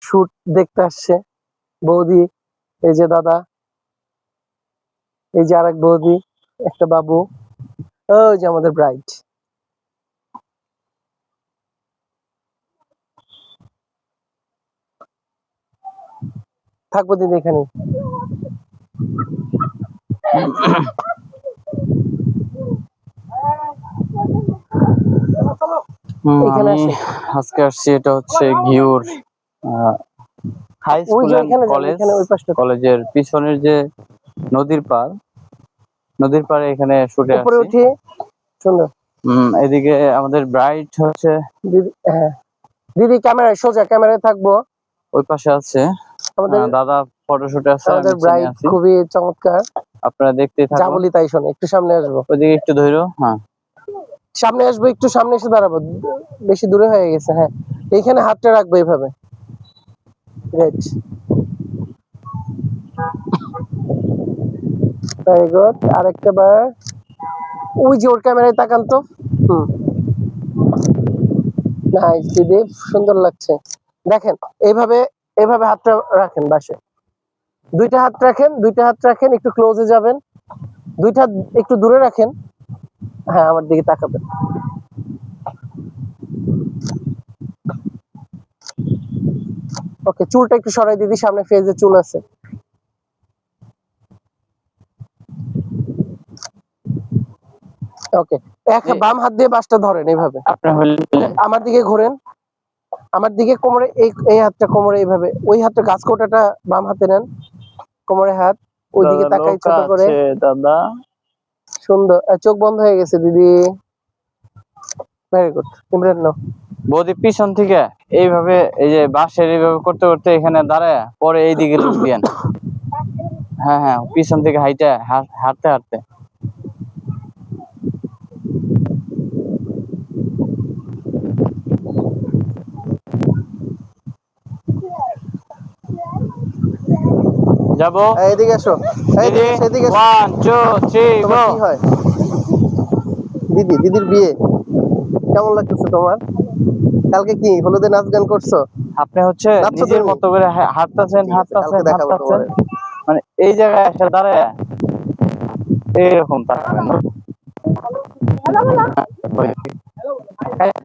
Shoot দেখতে আসছে বৌদি, এই যে দাদা, এই যে আরেক বৌদি, একটা বাবু, ওই যে আমাদের ব্রাইড। থাকবো দিদি এখানে। এখানে আমি আসে। আজকে আসছি, এটা হচ্ছে ঘিওর হাই ওই স্কুল যে এন্ড এখানে যান, কলেজ। এখানে ওই পাশটা কলেজের পিছনের যে নদীর পাড়ে এখানে শুটে উপরে আসছি। উঠি, সুন্দর। এদিকে আমাদের ব্রাইড হচ্ছে দিদি, হ্যাঁ দিদি ক্যামেরায়, সোজা ক্যামেরায় থাকবো। ওই পাশে আছে, আমাদের দাদা ফটোশুটে আছে, আমি আমাদের পিছনে ব্রাইড আছি। খুবই চমৎকার। আপনারা দেখতেই যা থাকুন। বলি তাই শোনে। একটু সামনে আসবো, ওইদিকে একটু ধৈর্য। হ্যাঁ, সামনে আসবো, একটু সামনে এসে দাঁড়াবো, বেশি দূরে হয়ে গেছে। হ্যাঁ, এইখানে হাতটা রাখবো এইভাবে। Right, very good. আরেকটা বার, ওই যে ওর ক্যামেরায় তাকান তো। নাইস দিদি, সুন্দর লাগছে। দেখেন এইভাবে, এইভাবে হাতটা রাখেন বাসে, দুইটা হাত রাখেন, দুইটা হাত রাখেন, একটু ক্লোজে যাবেন, দুইটা হাত একটু দূরে রাখেন। হ্যাঁ, আমার দিকে তাকাবেন। ওকে, চুলটা একটু সরাই দিদি, সামনে ফেজে চুল আছে। ওকে, বাম হাত দিয়ে বাসটা ধরেন এইভাবে, আমার দিকে ঘোরেন, আমার দিকে কোমরে, এই হাতটা কোমরে এইভাবে, ওই হাতটা গাছ কোটাটা বাম হাতে নেন, কোমরে হাত, ওইদিকে তাকাই ছোট করে। দাদা সুন্দর, চোখ বন্ধ হয়ে গেছে দিদি। ভেরি গুড, ইমরান নাও। বৌদি পিছন থেকে এইভাবে, এই যে বাঁশের এইভাবে করতে করতে এখানে দাঁড়ায় পরে এইদিকে লুক দিয়েন। হ্যাঁ হ্যাঁ, পিছন থেকে হাঁটতে হাঁটতে যাবো। এদিকে আসো, এদিকে আসো। 1 2 3 তোমার গো। কি হয় দিদি? দিদির বিয়ে কেমন লাগতেছে তোমার? কালকে কি হলুদে নাচ গান করছো? আপনি হচ্ছে নিজের মতো করে হাঁটতেছেন, কালকে দেখাবো তোমার। মানে এই জায়গায় এসে দাঁড়ায় এইরকম তাকাবেন।